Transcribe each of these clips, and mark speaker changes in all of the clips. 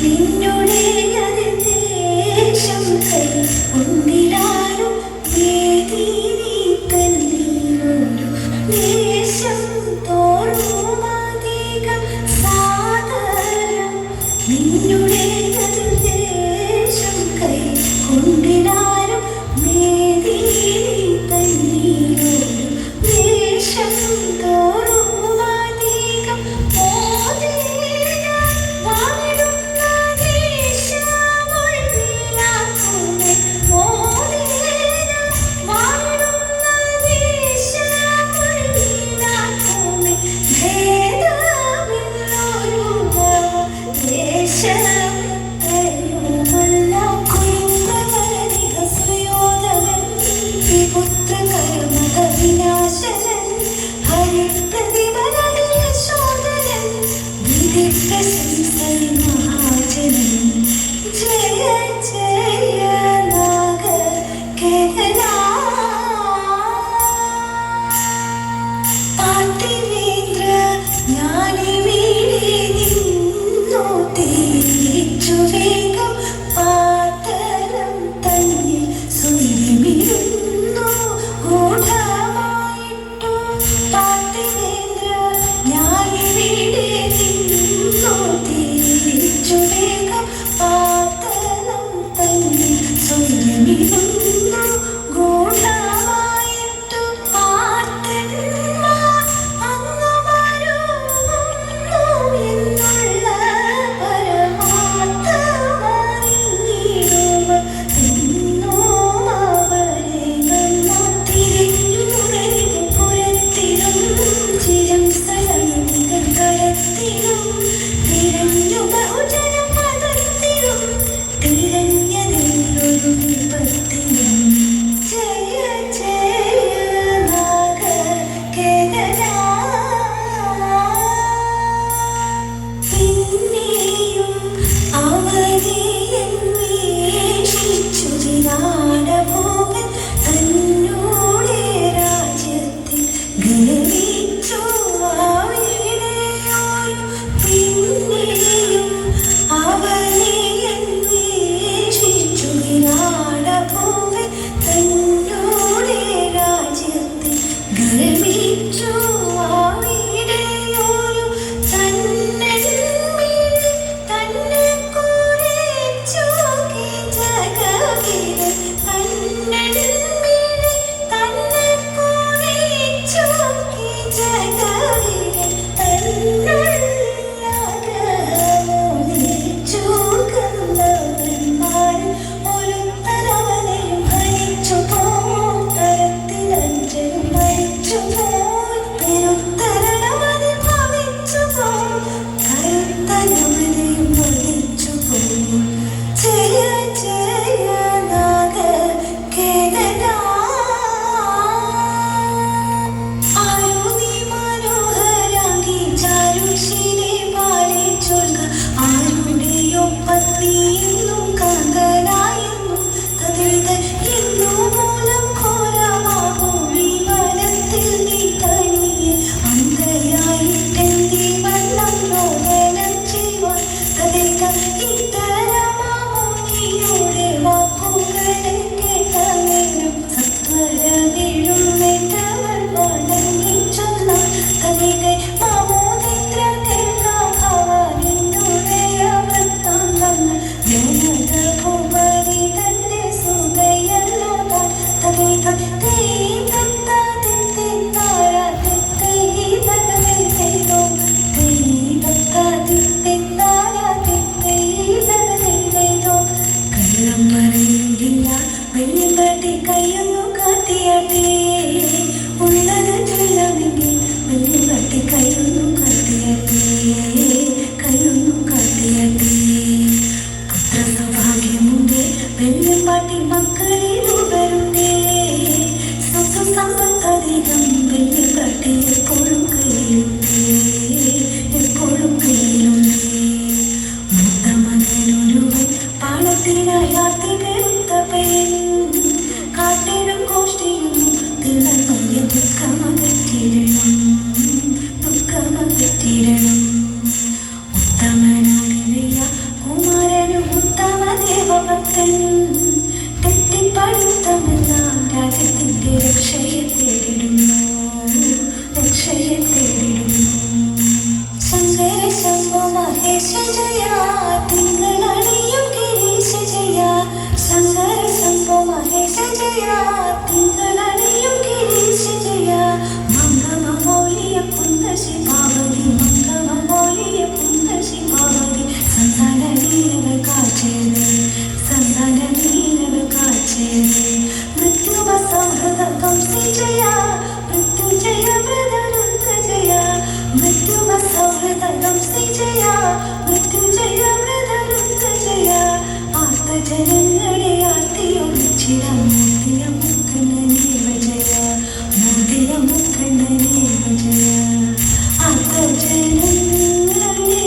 Speaker 1: നിന്നുടേയതിൽ കള്ളം പറയുന്നില്ല വെള്ളിപ്പാട്ടി കയ്യൊന്നു കാട്ടിയാട്ടേ ഉള്ളത് ചൊല്ലമെങ്കിൽ വെള്ളിപ്പാട്ടി കയ്യൊന്നു കാട്ടിയാട്ടേ കയ്യൊന്നു കാട്ടിയാട്ടേ പുത്ര സൗഭാഗ്യമുണ്ടേ വെള്ളിപ്പാട്ടി മക്കളിലൂടരുണ്ടേ സ്വത്ത് സമ്പത്തധികം വെള്ളിപ്പാട്ടി എപ്പോഴും കയ്യിലുണ്ടേ എപ്പോഴും കയ്യിലുണ്ടേ പാളത്തിനായാത്തി കരുത്ത പെൺ കാട്ടിടും കോഷ്ടിയും തിളങ്ങിയ ദുഃഖമകറ്റിടണം ദുഃഖമകറ്റിടണം ഉത്തമനാണിവയ കുമാരനും ഉത്തമ ദേവഭക്തൻ തെറ്റിപ്പടുത്തമെല്ലാം രാജ്യത്തിൻ്റെ രക്ഷയെ തേടിടുന്നു രക്ഷയെ തേടിടുന്നു ശങ്കര ശംഭോ മഹേശ ജയ തിങ്കളണിയും ഗിരീശ ജയ ശങ്കര ശംഭോ മഹേശ ജയ തിങ്കളണിയും ഗിരീശ ജയ മംഗമൗലിയ കുന്ദ ശിവാവതി മംഗമൗലിയ കുന്ദ ശിവാവതി സന്താന നീലകൾ കാച്ചേത് സന്താന നീലകൾ കാച്ചേത് മൃത്യുവ സൗഹൃദ കംസി ജയ മൃത്യുജയ ബ്രദരുന്ദ ജയ മൃത്യുവ സൗഹൃദ കംസി ജയ മൃത്യുജയ ബ്രദരുന്ദ ജയ ആർത്തജനങ്ങളെ ആർത്തിയൊളിച്ചിടാം മോദിയ മുക്കണ്ണനേവ ജയ മോദിയ മുക്കണ്ണനേവ ജയ ആർത്തജനങ്ങളെ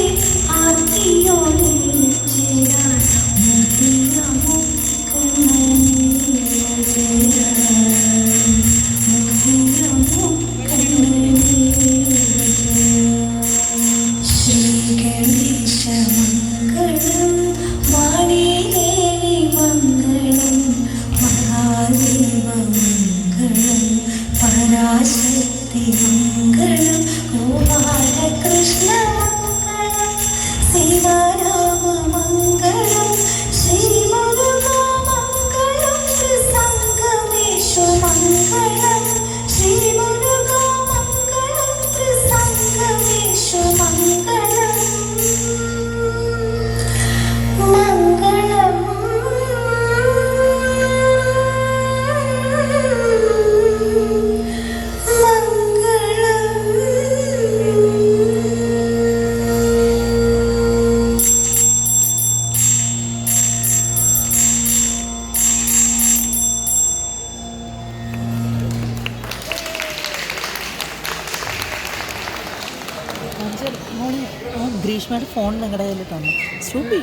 Speaker 1: ആർത്തിയൊളിച്ചിടാം മോദിയ മുക്കണ്ണനേവ ജയ മോദിയ മുക്കണ്ണനേവ ജയ ശ്രീഗണേശ മംഗളം വാണിദേവി മംഗളം മഹാദേവ മംഗളം പരാശക്തി മംഗളം ഗോപാലകൃഷ്ണ മംഗളം സീതാരാമ മംഗളം ശ്രീമുരുക മംഗളം ത്രിസംഗമേശ മംഗളം ശ്രീമുരുക മംഗളം ത്രിസംഗമേശ മംഗളം മംഗളം
Speaker 2: ഗ്രീഷ്മയുടെ ഫോൺ നിങ്ങളുടെ കയ്യിൽ തന്നു. സൂപ്പി